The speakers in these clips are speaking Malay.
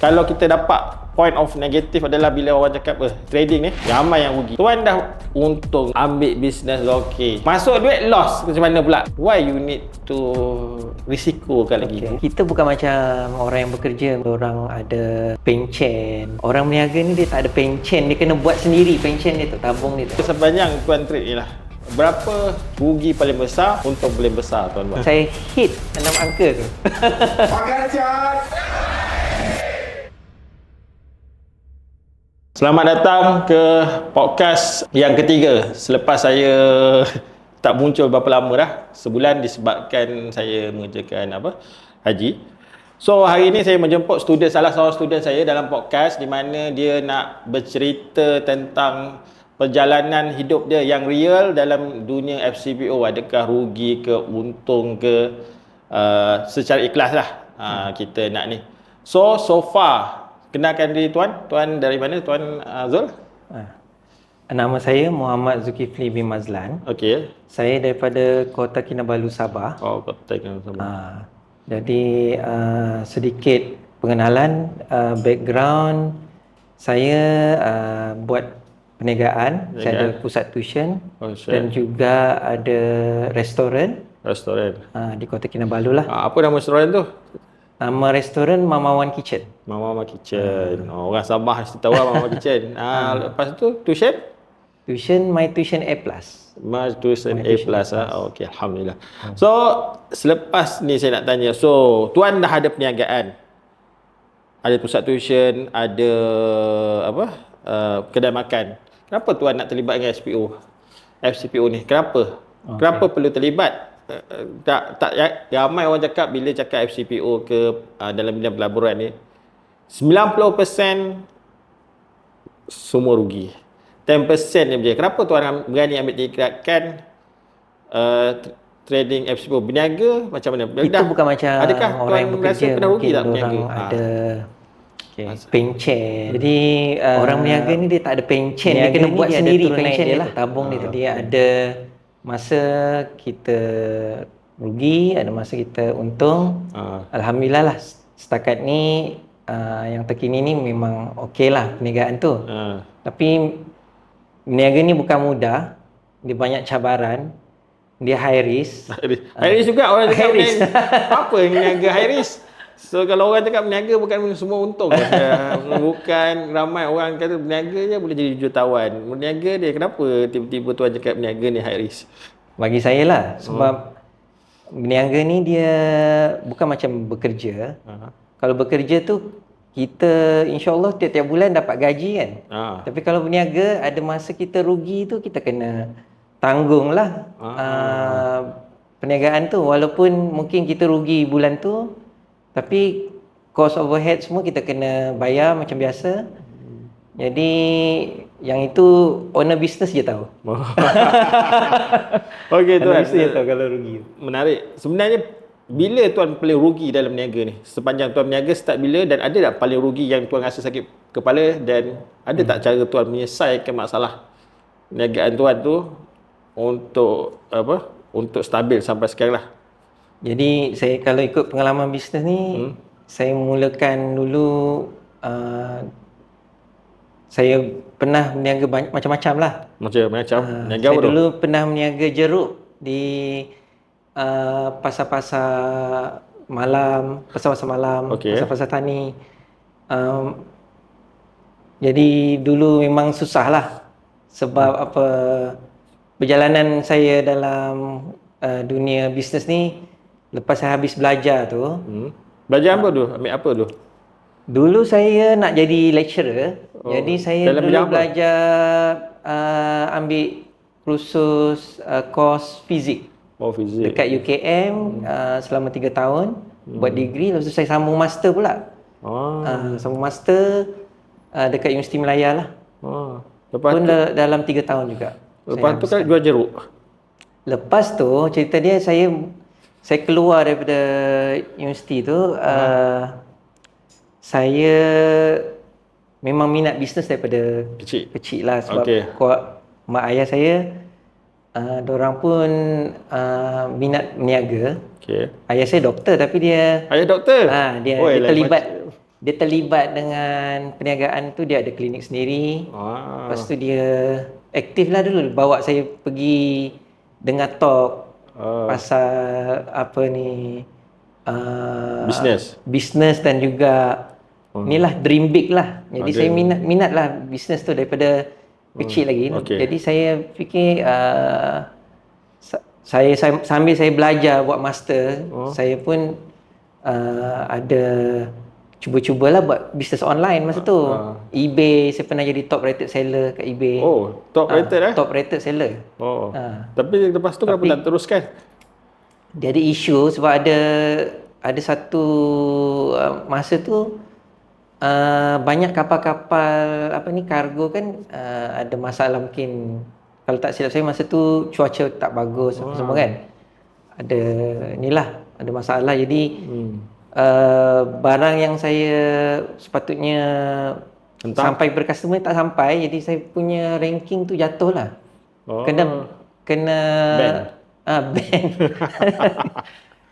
Kalau kita dapat point of negatif adalah bila orang cakap trading ni ramai yang rugi. Tuan dah untung ambil bisnes okey, masuk duit loss, macam mana pula? Why you need to risikokan lagi? Kita bukan macam orang yang bekerja, orang ada pencen. Orang berniaga ni dia tak ada pencen, dia kena buat sendiri pencen dia tu, tabung dia tu. Sepanjang tuan trade ni lah, berapa rugi paling besar, untung paling besar tuan buat? Saya hit 6 angka tu. Selamat datang ke podcast yang ketiga selepas saya tak muncul berapa lama dah, sebulan disebabkan saya mengerjakan haji. So hari ini saya menjemput salah seorang student saya dalam podcast di mana dia nak bercerita tentang perjalanan hidup dia yang real dalam dunia FCPO. Adakah rugi ke untung ke, secara ikhlas lah kita nak ni. So far, kenalkan diri tuan. Tuan dari mana tuan Zul? Nama saya Muhammad Zulkifli bin Mazlan. Okey. Saya daripada Kota Kinabalu, Sabah. Oh, Kota Kinabalu, Sabah. Jadi sedikit pengenalan, background saya buat perniagaan. Saya ada pusat tuition dan juga ada restoran. Di Kota Kinabalu lah. Apa nama restoran tu? Nama restoran Mama Wan Kitchen. Mama Wan Kitchen. Orang Sabah mesti tahu Mama Wan Kitchen. Lepas tu tuition? Tuition My Tuition A+. My Tuition A+. Okey, alhamdulillah. So, selepas ni saya nak tanya. So, tuan dah ada perniagaan. Ada pusat tuition, ada kedai makan. Kenapa tuan nak terlibat dengan FCPO ni? Kenapa? Kenapa perlu terlibat? Tak ramai orang cakap bila cakap FCPO ke dalam bidang pelaburan ni 90% semua rugi, 10% dia berjaya. Kenapa tuan berani ambil tindakan trading FCPO? Berniaga macam mana? Itu bukan macam adakah orang yang bekerja, pernah rugi tak berniaga? Orang ada pencen. Jadi orang berniaga ni dia tak ada pencen, dia kena buat sendiri pencen dia lah, tabung dia tu. Dia ada masa kita rugi, ada masa kita untung. Alhamdulillah lah, setakat ni yang terkini ni memang okey lah perniagaan tu. Tapi berniaga ni bukan mudah, dia banyak cabaran, dia high risk. High risk juga orang cakap apa niaga high risk? So kalau orang cakap berniaga bukan semua untung. Bukan ramai orang kata berniaga je boleh jadi jutawan. Berniaga dia kenapa tiba-tiba tuan cakap berniaga ni high risk? Bagi saya lah, sebab berniaga ni dia bukan macam bekerja. Kalau bekerja tu kita insya-Allah tiap-tiap bulan dapat gaji kan. Tapi kalau berniaga ada masa kita rugi tu kita kena tanggung lah perniagaan tu. Walaupun mungkin kita rugi bulan tu, tapi cost overhead semua kita kena bayar macam biasa. Jadi yang itu owner business je tahu. Okey tuan, business je tahu kalau rugi. Menarik. Sebenarnya bila tuan paling rugi dalam berniaga ni? Sepanjang tuan berniaga start bila, dan ada tak paling rugi yang tuan rasa sakit kepala, dan ada tak cara tuan menyelesaikan masalah perniagaan tuan tu untuk stabil sampai sekarang lah? Jadi saya kalau ikut pengalaman bisnes ni, saya mulakan dulu saya pernah berniaga macam-macam lah. Macam-macam. Niaga saya apa dulu pernah berniaga jeruk di pasar-pasar malam, pasar-pasar tani. Jadi dulu memang susah lah. Sebab perjalanan saya dalam dunia bisnes ni, lepas saya habis belajar tu. Belajar apa tu? Ambil apa tu? Dulu saya nak jadi lecturer. Jadi saya dulu belajar ambil kursus kos fizik. Fizik. Dekat UKM selama 3 tahun. Buat degree. Lepas tu saya sambung master pula. Sambung master dekat Universiti Melaya lah. Lepas pun tu, dalam 3 tahun juga. Lepas tu kan jual jeruk. Lepas tu cerita dia, saya keluar daripada universiti tu. Saya memang minat bisnes daripada kecil lah. Sebab mak ayah saya diorang pun minat berniaga. Ayah saya doktor, tapi dia Ayah doktor? dia terlibat dia terlibat dengan perniagaan tu, dia ada klinik sendiri. Lepas tu dia aktif lah dulu, bawa saya pergi dengar talk pasal apa ni, bisnes dan juga inilah dream big lah. Jadi saya minat lah bisnes tu daripada kecil lagi. Jadi saya fikir saya sambil saya belajar buat master, saya pun ada cuba-cubalah buat bisnes online masa tu. eBay, saya pernah jadi top rated seller kat eBay. Oh, top rated Top rated seller. Tapi lepas tu kenapa tak teruskan? Dia ada isu sebab ada satu masa tu banyak kapal-kapal apa ni, kargo kan, ada masalah. Mungkin kalau tak silap saya masa tu cuaca tak bagus apa semua kan. Ada inilah, ada masalah. Jadi barang yang saya sepatutnya sampai ber customer tak sampai, jadi saya punya ranking tu jatuh lah. Kena ban.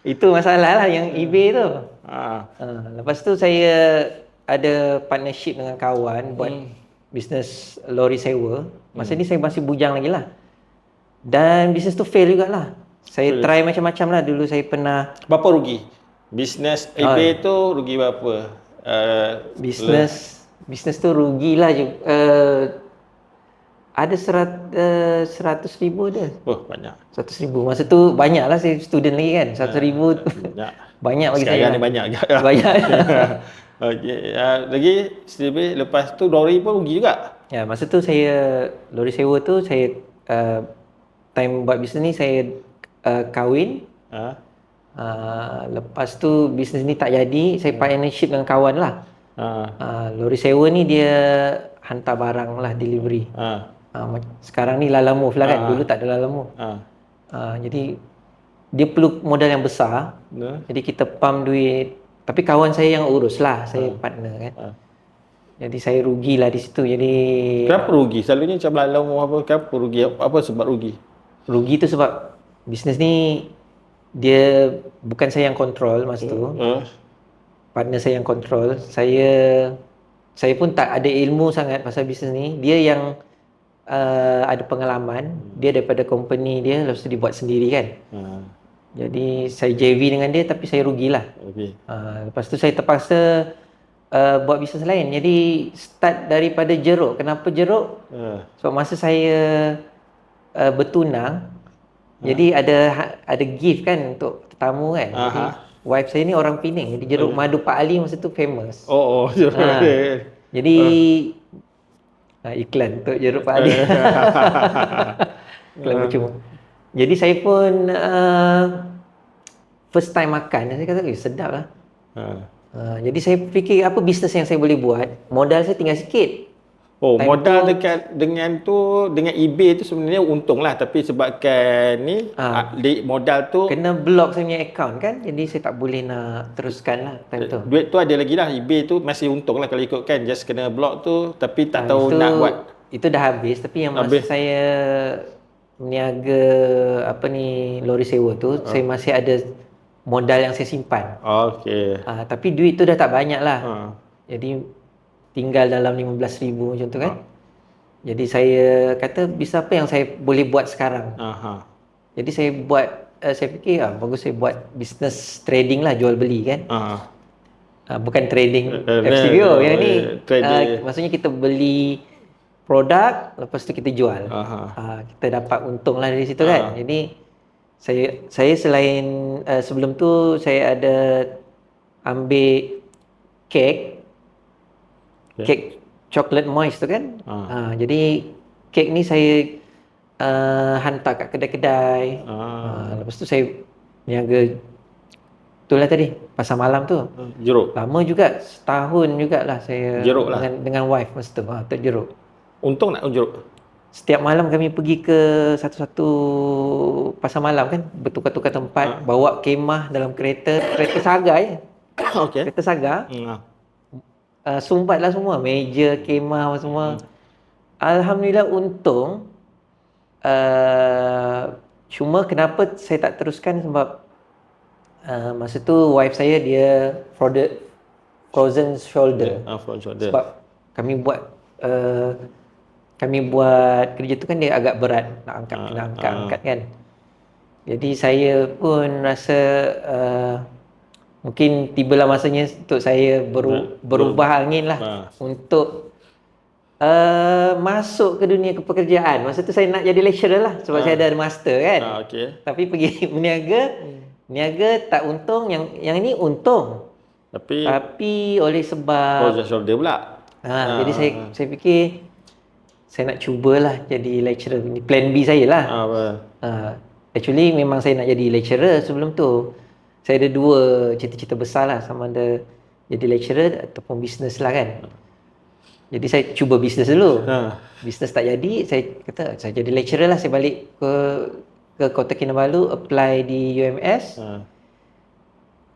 Itu masalah lah yang eBay tu. Lepas tu saya ada partnership dengan kawan buat bisnes lori sewa. Masa ni saya masih bujang lagi lah. Dan bisnes tu fail jugalah. Saya try macam-macam lah. Dulu saya pernah. Berapa rugi? Bisnes eBay tu rugi berapa? Bisnes tu rugilah juga. Ada 100,000 dia. Oh, banyak. 100,000. Masa tu banyak lah, saya student lagi kan. 100,000 tu banyak bagi saya. Sekarang ni banyak juga. Banyak. Okey, lagi sedikit lepas tu lori pun rugi juga. Ya, masa tu saya lori sewa tu saya time buat bisnes ni saya kahwin. Lepas tu bisnes ni tak jadi, saya partnership dengan kawan lah. Lori sewa ni dia hantar barang lah, delivery. Sekarang ni Lalamove lah kan, dulu tak ada Lalamove. Jadi dia perlu modal yang besar. Jadi kita pump duit. Tapi kawan saya yang urus lah, saya partner kan. Jadi saya rugilah di situ. Jadi kenapa rugi? Selalunya macam Lalamove apa, kenapa rugi? Apa sebab rugi? Rugi tu sebab bisnes ni dia bukan saya yang kontrol masa tu. Partner saya yang kontrol. Saya pun tak ada ilmu sangat pasal bisnes ni. Dia yang ada pengalaman. Dia daripada company dia, lepas tu dia buat sendiri kan. Jadi saya JV dengan dia, tapi saya rugilah. Lepas tu saya terpaksa buat bisnes lain. Jadi start daripada jeruk. Kenapa jeruk? Sebab masa saya bertunang, jadi ada gift kan untuk tetamu kan. Jadi wife saya ni orang Penang. Jadi jeruk madu Pak Ali masa tu famous. Jadi iklan untuk jeruk Pak Ali. Iklan percuma. Jadi saya pun first time makan, saya kata sedap lah. Jadi saya fikir apa bisnes yang saya boleh buat. Modal saya tinggal sikit. Modal dekat dengan eBay tu sebenarnya untung lah, tapi sebabkan ni modal tu kena block saya punya account kan, jadi saya tak boleh nak teruskan lah time tu. Duit tu ada lagi lah, eBay tu masih untung lah kalau ikutkan, just kena block tu, tapi tak tahu nak buat. Itu dah habis, tapi yang masa saya meniaga apa ni, lori sewa tu, saya masih ada modal yang saya simpan. Tapi duit tu dah tak banyak lah. Jadi tinggal dalam 15,000 macam tu kan. Jadi saya kata bisa apa yang saya boleh buat sekarang. Jadi saya saya fikir bagus saya buat bisnes trading lah, jual beli kan. Bukan trading FCBO. Yang ni maksudnya kita beli produk, lepas tu kita jual. Kita dapat untung lah dari situ kan. Jadi saya selain sebelum tu saya ada ambil kek chocolate moist tu kan. Jadi kek ni saya hantar kat kedai-kedai. Lepas tu saya niaga itulah tadi pasar malam tu. Jeruk. Lama juga, setahun jugalah saya jeruk lah. dengan wife masa tu. Untuk jeruk. Untung nak jeruk. Setiap malam kami pergi ke satu-satu pasar malam kan, bertukar-tukar tempat, bawa kemah dalam kereta saga je. Kereta saga. Sumbatlah semua, meja, kemah semua. Alhamdulillah untung. Cuma kenapa saya tak teruskan sebab masa tu wife saya dia frozen shoulder. Front shoulder. Sebab kami buat kerja tu kan dia agak berat, nak angkat kan. Jadi saya pun rasa mungkin tibalah masanya untuk saya berubah angin lah untuk masuk ke dunia pekerjaan. Masa tu saya nak jadi lecturer lah sebab saya ada master kan. Okay. Tapi pergi niaga tak untung, yang ini untung. Tapi oleh sebab frozen shoulder pula. Jadi saya fikir saya nak cubalah jadi lecturer. Ini plan B saya lah. Actually memang saya nak jadi lecturer sebelum tu. Saya ada dua cita-cita besar lah, sama ada jadi lecturer ataupun bisnes lah kan. Jadi saya cuba bisnes dulu. Bisnes tak jadi, saya kata saya jadi lecturer lah. Saya balik ke Kota Kinabalu, apply di UMS.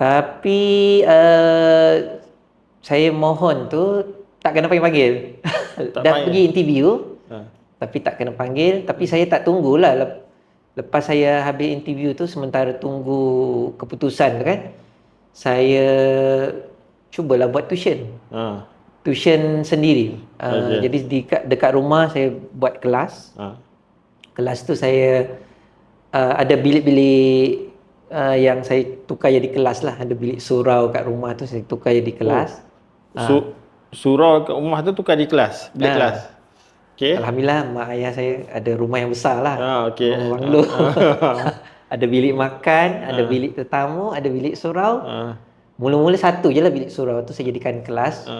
Tapi saya mohon tu tak kena panggil. Dah pergi interview, tapi tak kena panggil. Tapi saya tak tunggulah. Lepas saya habis interview tu, sementara tunggu keputusan tu kan, saya cubalah buat tuition. Tuition sendiri. Jadi dekat rumah saya buat kelas. Kelas tu saya ada bilik-bilik yang saya tukar jadi kelas lah. Ada bilik surau kat rumah tu saya tukar jadi kelas. Surau kat rumah tu tukar di kelas, bilik kelas. Okay. Alhamdulillah mak ayah saya ada rumah yang besar lah. Okay. Rumah banglo. Ada bilik makan, ada bilik tetamu, ada bilik surau. Mula-mula satu je lah bilik surau tu saya jadikan kelas.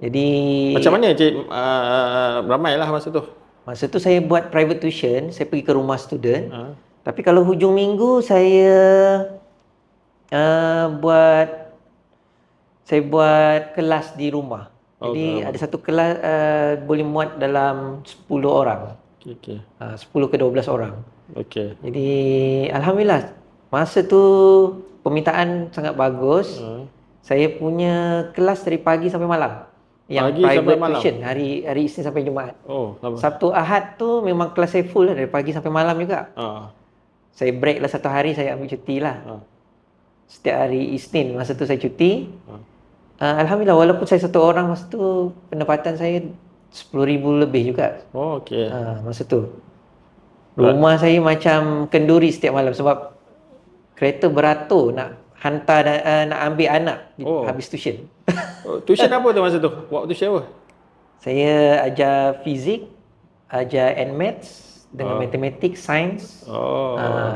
Jadi macam mana cik ramai lah masa tu? Masa tu saya buat private tuition, saya pergi ke rumah student. Tapi kalau hujung minggu saya buat kelas di rumah. Jadi ada satu kelas boleh muat dalam 10 orang. 10 ke 12 orang. Jadi alhamdulillah masa tu permintaan sangat bagus. Saya punya kelas dari pagi sampai malam. Yang pagi private sampai tuition hari Isnin sampai Jumaat. Kenapa? Sabtu Ahad tu memang kelas saya full lah, dari pagi sampai malam juga. Saya break lah satu hari, saya ambil cuti lah. Setiap hari Isnin masa tu saya cuti. Alhamdulillah walaupun saya satu orang masa tu, pendapatan saya 10,000 lebih juga. Masa tu rumah saya macam kenduri setiap malam sebab kereta beratur nak hantar nak ambil anak habis tuition. Tuition apa tu masa tu? Buat tuition apa? Saya ajar fizik, ajar maths dengan matematik, sains.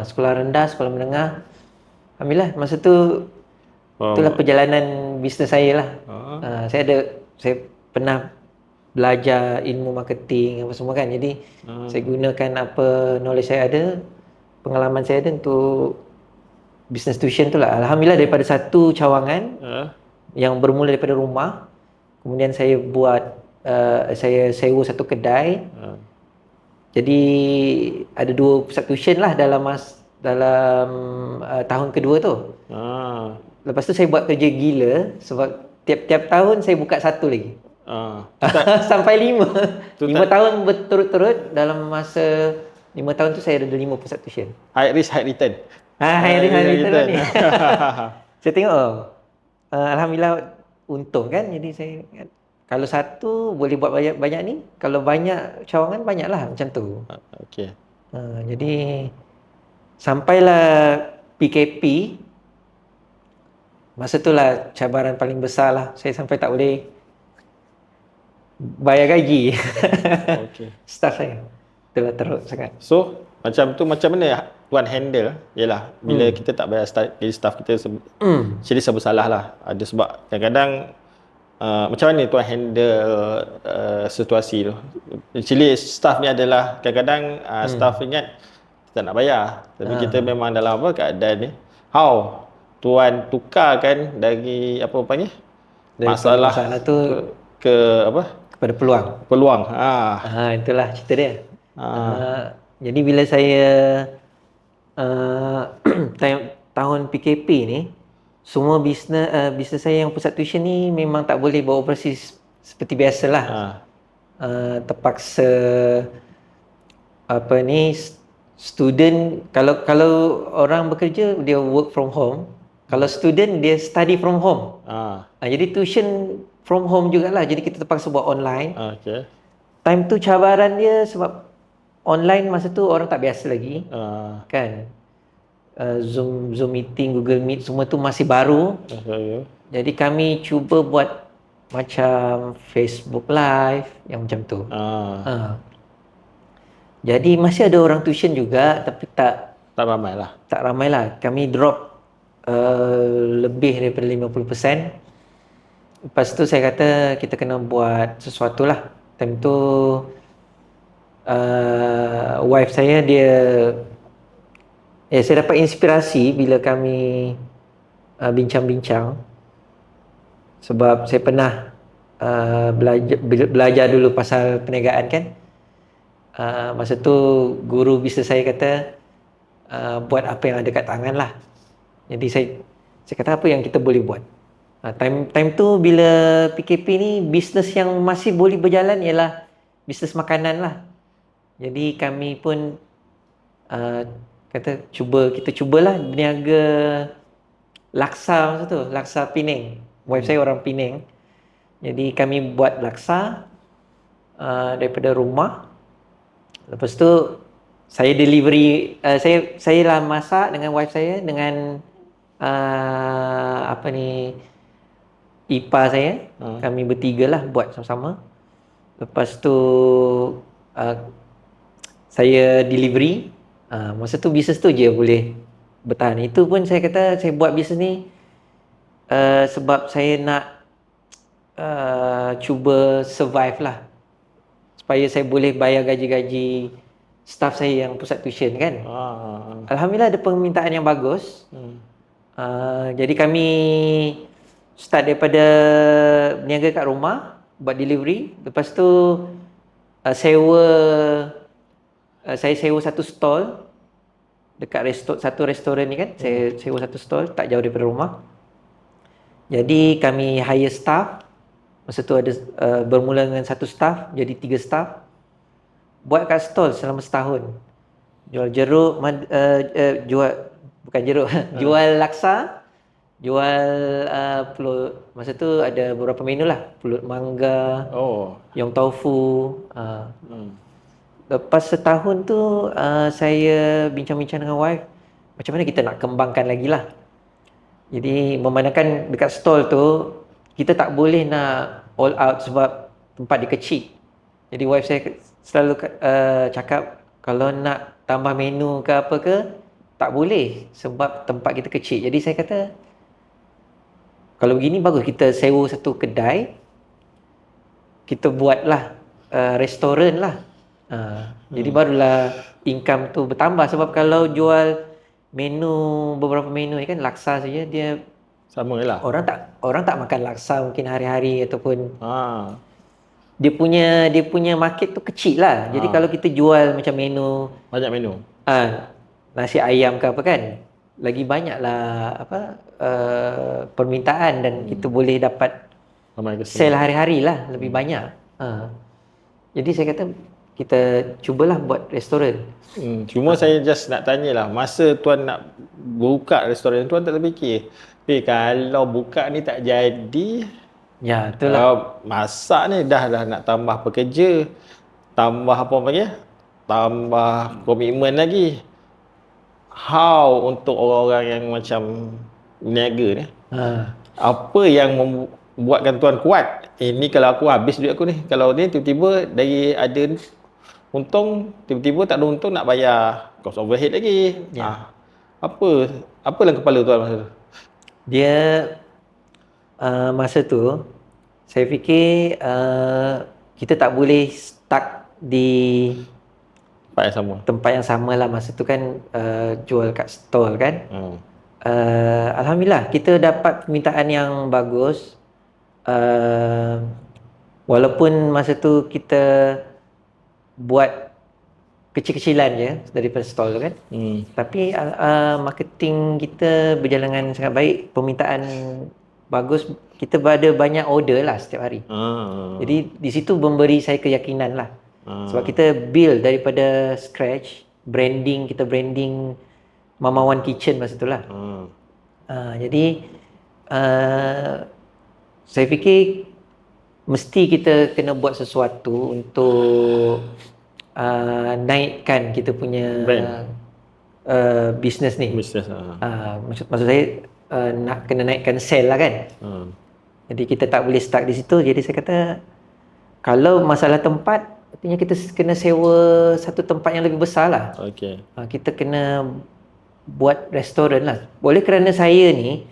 Sekolah rendah, sekolah menengah. Alhamdulillah masa tu itulah perjalanan bisnes saya lah. Saya pernah belajar ilmu marketing apa semua kan. Jadi saya gunakan apa knowledge saya ada, pengalaman saya ada untuk bisnes tuition tu lah. Alhamdulillah daripada satu cawangan yang bermula daripada rumah, kemudian saya buat saya sewa satu kedai. Jadi ada 2 pusat tuition lah dalam tahun kedua tu. Lepas tu saya buat kerja gila sebab tiap-tiap tahun saya buka satu lagi. Sampai 5 tahun berturut-turut. Dalam masa 5 tahun tu saya ada 5 pusat tuition. High risk, high return. High risk, high return ni. Saya tengok alhamdulillah untung kan. Jadi saya kalau satu boleh buat banyak ni, kalau banyak cawangan banyaklah macam tu. Jadi sampailah PKP. Masa itulah cabaran paling besar lah. Saya sampai tak boleh bayar gaji. Staff saya. Itulah teruk sangat. So, macam tu macam mana tuan handle? Yalah, bila kita tak bayar staff kita jadi serba salah lah. Ada sebab kadang-kadang macam mana tuan handle situasi tu? Actually staff ni adalah kadang-kadang staff ingat kita nak bayar. Tapi kita memang dalam keadaan ni. How tuan tukarkan dari apa panggil? Masalah tu ke apa? Kepada peluang. Peluang. Itulah cerita dia. Jadi bila saya tahun PKP ni, semua bisnes saya yang pusat tuition ni memang tak boleh beroperasi seperti biasalah. Terpaksa student kalau orang bekerja dia work from home, Kalau student dia study from home. Ah. Jadi tuition from home jugalah. Jadi kita terpaksa buat online. Okay. Time tu cabaran dia sebab online masa tu orang tak biasa lagi. Kan. Zoom meeting, Google Meet semua tu masih baru. Jadi kami cuba buat macam Facebook Live yang macam tu. Jadi masih ada orang tuition juga tapi tak ramai lah. Tak ramai lah. Kami drop lebih daripada 50%. Lepas tu saya kata kita kena buat sesuatu lah. Time tu wife saya dia saya dapat inspirasi bila kami bincang-bincang. Sebab saya pernah belajar dulu pasal perniagaan kan. Masa tu guru bisnes saya kata buat apa yang ada kat tangan lah. Jadi saya kata apa yang kita boleh buat. Time tu bila PKP ni bisnes yang masih boleh berjalan ialah bisnes makanan lah. Jadi kami pun kata kita cubalah berniaga laksa masa tu, laksa Penang. Wife saya orang Penang. Jadi kami buat laksa daripada rumah. Lepas tu saya delivery, saya lah masak dengan wife saya dengan ipar saya. Kami bertiga lah buat sama-sama. Lepas tu saya delivery. Masa tu bisnes tu je boleh bertahan. Itu pun saya kata saya buat bisnes ni sebab saya nak cuba survive lah. Supaya saya boleh bayar gaji-gaji staff saya yang pusat tuition kan. Alhamdulillah ada permintaan yang bagus. Jadi kami start daripada berniaga kat rumah, buat delivery. Lepas tu saya sewa satu stall dekat satu restoran ni kan. Saya sewa satu stall tak jauh daripada rumah. Jadi kami hire staff. Masa tu ada bermula dengan satu staff jadi 3 staff. Buat kat stall selama setahun. Jual jeruk, jual laksa, jual pulut. Masa tu ada beberapa menu lah, pulut mangga, yong tofu. Lepas setahun tu saya bincang-bincang dengan wife macam mana kita nak kembangkan lagi lah. Jadi memandangkan dekat stall tu kita tak boleh nak all out sebab tempat dia kecil. Jadi wife saya selalu cakap kalau nak tambah menu ke apa ke tak boleh sebab tempat kita kecil. Jadi saya kata kalau begini bagus kita sewa satu kedai, kita buatlah restoran lah. Jadi barulah income tu bertambah. Sebab kalau jual menu, beberapa menu ni kan laksa saja dia sama lah. Orang tak makan laksa mungkin hari-hari ataupun dia punya market tu kecil lah. Jadi kalau kita jual macam menu banyak menu. Nasi ayam ke apa kan, lagi banyaklah permintaan dan kita boleh dapat sell hari-hari lah lebih banyak. Jadi saya kata kita cubalah buat restoran. Cuma saya just nak tanyalah, masa tuan nak buka restoran tuan tak terfikir kalau buka ni tak jadi, ya itulah masak ni dah nak tambah pekerja, tambah apa panggil, tambah komitmen lagi. How untuk orang-orang yang macam niaga ni, apa yang membuatkan tuan kuat? Ni kalau aku habis duit aku ni, kalau ni tiba-tiba dari ada untung, tiba-tiba tak ada untung nak bayar cost overhead lagi. Apa dalam kepala tuan masa tu? Dia masa tu saya fikir kita tak boleh stuck di tempat yang sama lah. Masa tu kan jual kat stall kan. Alhamdulillah kita dapat permintaan yang bagus. Walaupun masa tu kita buat kecil-kecilan je daripada stall tu kan. Tapi marketing kita berjalan dengan sangat baik. Permintaan bagus. Kita ada banyak order lah setiap hari. Jadi di situ memberi saya keyakinan lah. Sebab kita build daripada scratch. Kita branding Mama One Kitchen masa tu lah. Jadi saya fikir mesti kita kena buat sesuatu untuk naikkan kita punya bisnes ni. Maksud saya kena naikkan sale lah kan. Jadi kita tak boleh stuck di situ. Jadi saya kata kalau masalah tempat, artinya kita kena sewa satu tempat yang lebih besar lah. Kita kena buat restoran lah. Boleh kerana saya ni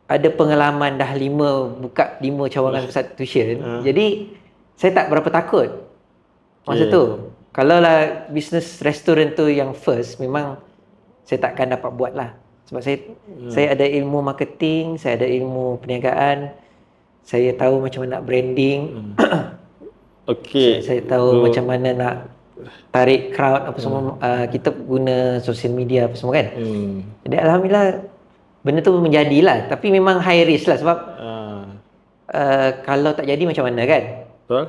ada pengalaman dah 5 cawangan pusat tuition. Jadi saya tak berapa takut masa tu. Kalau lah bisnes restoran tu yang first, memang saya takkan dapat buat lah. Sebab saya ada ilmu marketing, saya ada ilmu perniagaan, saya tahu macam mana nak branding. Saya tahu macam mana nak tarik crowd apa semua. Kita guna social media apa semua kan. Jadi alhamdulillah benda tu menjadilah, tapi memang high risk lah sebab kalau tak jadi macam mana kan. Betul.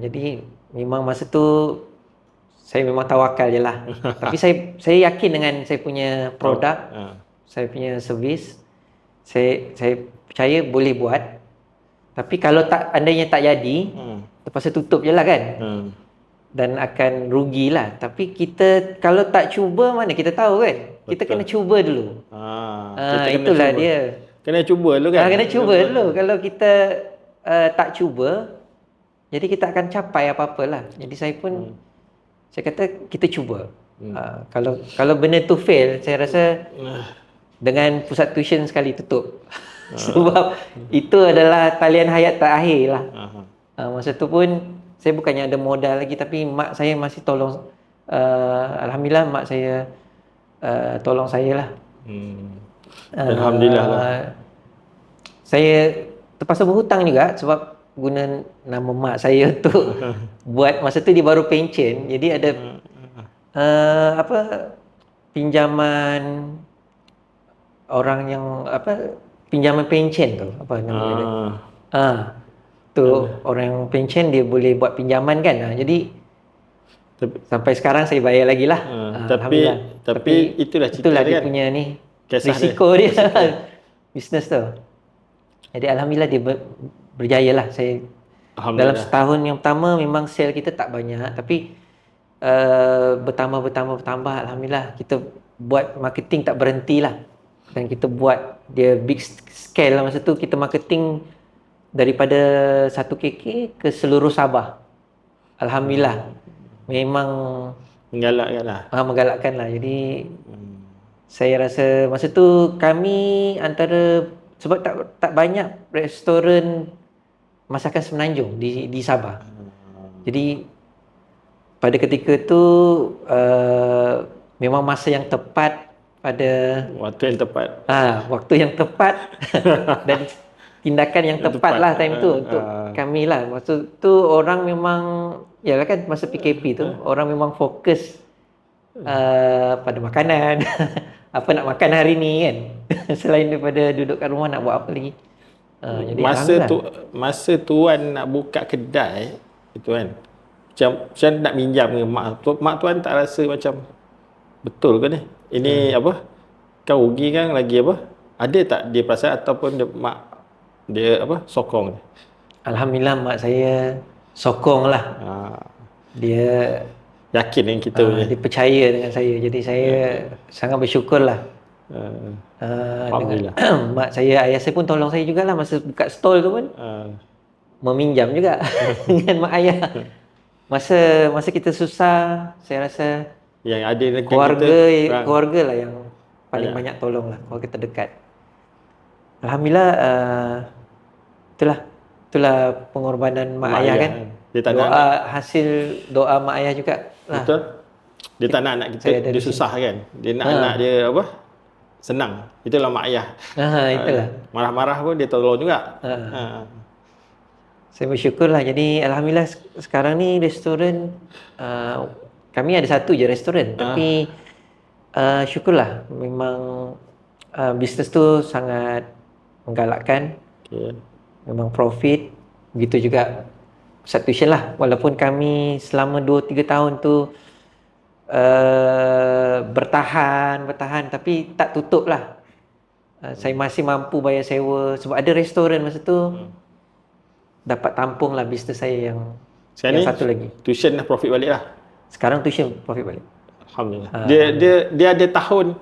Jadi memang masa tu saya memang tawakal je lah. Tapi saya yakin dengan saya punya produk, saya punya servis, saya percaya boleh buat. Tapi kalau andainya tak jadi, terpaksa tutup je lah kan. Dan akan rugilah. Tapi kita kalau tak cuba, mana kita tahu kan. Kita kena cuba dulu. Itulah cuba. Dia. Kena cuba dulu kan. Kena cuba dulu. Kalau kita tak cuba, jadi kita akan capai apa-apalah. Jadi saya pun saya kata kita cuba. Kalau benda tu fail, saya rasa dengan pusat tuition sekali tutup. Sebab itu adalah talian hayat terakhir lah. Masa tu pun saya bukannya ada modal lagi, tapi mak saya masih tolong. Alhamdulillah mak saya tolong saya lah. Alhamdulillah lah. Saya terpaksa berhutang juga sebab guna nama mak saya untuk buat. Masa tu dia baru pencen, jadi ada pinjaman orang yang pinjaman pencen tu apa nama dia. Tu orang yang pencen dia boleh buat pinjaman kan. Jadi sampai sekarang saya bayar lagi lah. Tapi itulah dia kan? Punya ni risiko dia bisnes tu. Jadi alhamdulillah dia berjaya lah. Saya dalam setahun yang pertama memang sale kita tak banyak, tapi bertambah alhamdulillah. Kita buat marketing tak berhenti lah, dan kita buat dia big scale lah. Masa tu kita marketing daripada 1 KK ke seluruh Sabah. Alhamdulillah. Memang menggalakkan lah. Jadi saya rasa masa tu kami antara, sebab tak banyak restoran masakan semenanjung di Sabah. Jadi pada ketika tu memang masa yang tepat, pada waktu yang tepat. Waktu yang tepat dan tindakan yang tepat lah time tu untuk kami lah. Masa tu orang memang, yalah kan masa PKP tu orang memang fokus pada makanan. Apa nak makan hari ni kan. Selain daripada duduk kat rumah nak buat apa lagi. Jadi masa tuan nak buka kedai itu kan, macam nak minjam ke mak tuan tak rasa macam betul ke ni? Ini kau rugi kan lagi Ada tak dia perasaan, ataupun dia sokong? Alhamdulillah mak saya sokong lah. Dia yakin dengan kita dia percaya dengan saya. Jadi saya sangat bersyukur lah. Alhamdulillah. Mak saya, ayah saya pun tolong saya jugalah masa buka stall tu pun. Meminjam juga dengan mak ayah. Masa kita susah, saya rasa yang ada keluarga lah yang paling banyak tolong lah, keluarga terdekat. Alhamdulillah, itulah pengorbanan mak ayah kan. Dia tak hasil doa mak ayah juga lah. Betul. Dia tak nak anak kita dia susah kan. Dia nak anak dia senang. Itulah mak ayah. Itulah. Marah-marah pun dia tolong juga. Saya bersyukur lah. Jadi alhamdulillah sekarang ni restoran, kami ada satu je restoran, tapi syukurlah memang bisnes tu sangat menggalakkan. Memang profit. Begitu juga pusat tuition lah. Walaupun kami selama 2-3 tahun tu bertahan, tapi tak tutup lah. Saya masih mampu bayar sewa sebab ada restoran masa tu. Dapat tampung lah bisnes saya yang Sekarang ni satu lagi. tuition dah profit balik lah. Sekarang tuition profit balik. Alhamdulillah. Dia ada tahun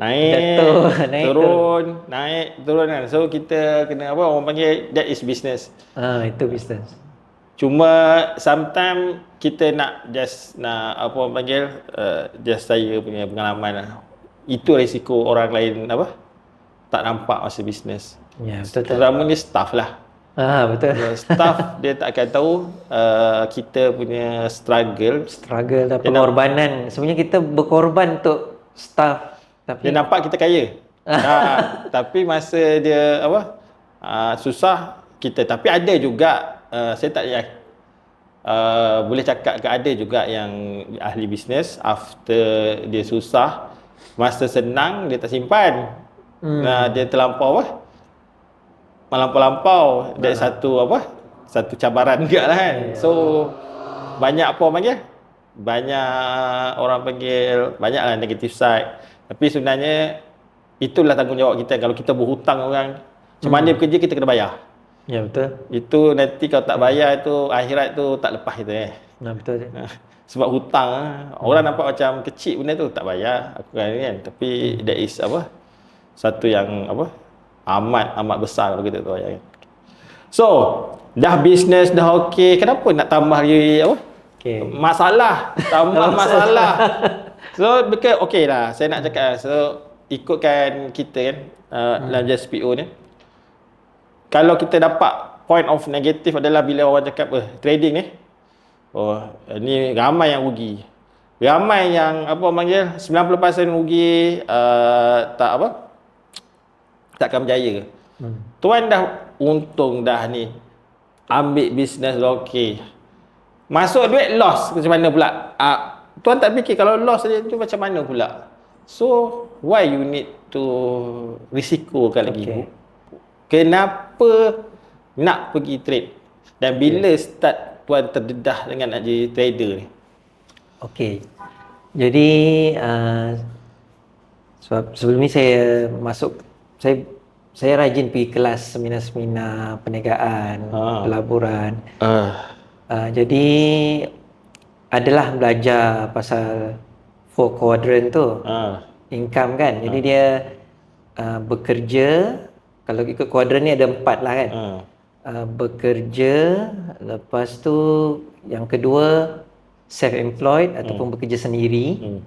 naik, Jatuh, naik, turun, naik, turun kan. So kita kena apa orang panggil, that is business. Itu bisnes. Cuma sometimes kita nak apa orang panggil, just saya punya pengalaman lah. Itu risiko orang lain apa tak nampak masa bisnes. Ya, betul. Terutamanya staff lah. Betul. Staff dia tak akan tahu kita punya struggle Dan pengorbanan. Sebenarnya kita berkorban untuk staff, tapi dia nampak kita kaya. Tapi masa dia apa susah kita. Tapi ada juga saya tak boleh cakap ke, ada juga yang ahli bisnes after dia susah, masa senang dia tak simpan. Dia terlampau apa? Melampau-lampau. That's satu cabaran juga lah kan. So banyak apa orang panggil? Banyak orang panggil, banyaklah negative side. Tapi sebenarnya itulah tanggungjawab kita. Kalau kita berhutang orang, macam mana bekerja kita kena bayar. Ya, betul. Itu nanti kalau tak bayar tu akhirat tu tak lepas kita Betul. Sebab hutang orang nampak macam kecil benda tu, tak bayar aku kan. Tapi that is apa? Satu yang apa? Amat besar kalau kita tahu ya. So, dah bisnes dah okey, kenapa nak tambah lagi apa? Masalah, tambah masalah. So, okey lah saya nak cakap. So, ikutkan kita kan dalam Just PO ni. Kalau kita dapat point of negative adalah bila orang cakap trading ni, ni ramai yang rugi. Ramai yang apa orang panggil 90% rugi, takkan berjaya. Tuan dah untung dah ni, ambil bisnes dah okey, masuk duit loss, macam mana pula? Tuan tak fikir kalau loss saja tu macam mana pula? So why you need to risikokan lagi? Kenapa nak pergi trade? Dan bila start tuan terdedah dengan nak jadi trader ni? Jadi sebelum ni saya masuk, saya rajin pergi kelas seminar-seminar perniagaan, pelaburan. Jadi adalah belajar pasal 4 quadrant tu, income kan. Jadi dia bekerja, kalau ikut kuadran ni ada 4 lah kan. Bekerja, lepas tu yang kedua self-employed ataupun bekerja sendiri.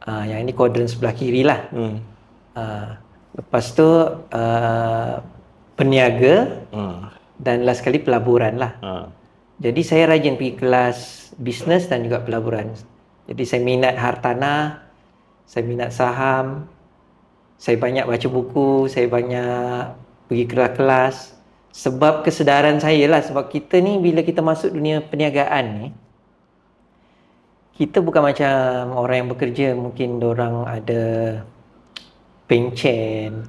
Yang ini kuadran sebelah kiri lah. Lepas tu peniaga, dan last sekali pelaburan lah. Jadi saya rajin pergi kelas bisnes dan juga pelaburan. Jadi saya minat hartanah, saya minat saham, saya banyak baca buku, saya banyak pergi kelas-kelas. Sebab kesedaran saya lah, sebab kita ni bila kita masuk dunia perniagaan ni, kita bukan macam orang yang bekerja, mungkin dorang ada pencen.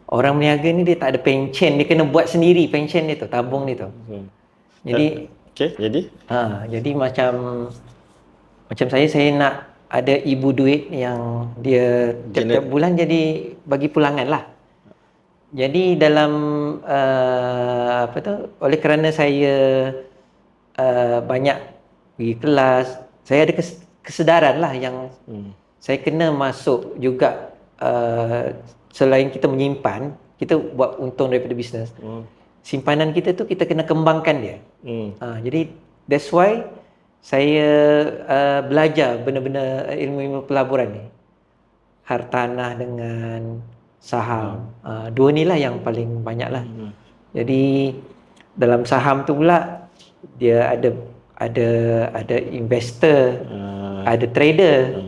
Orang berniaga ni dia tak ada pencen, dia kena buat sendiri pencen dia tu, tabung dia tu. Jadi jadi macam saya nak ada ibu duit yang dia tiap-tiap bulan jadi bagi pulangan lah. Jadi dalam oleh kerana saya banyak pergi kelas, saya ada kesedaran lah yang saya kena masuk juga. Selain kita menyimpan, kita buat untung daripada bisnes, simpanan kita tu kita kena kembangkan dia. Jadi that's why saya belajar benda-benda ilmu-ilmu pelaburan ni, hartanah dengan saham. Dua ni lah yang paling banyak lah. Jadi dalam saham tu pula dia ada investor, ada trader.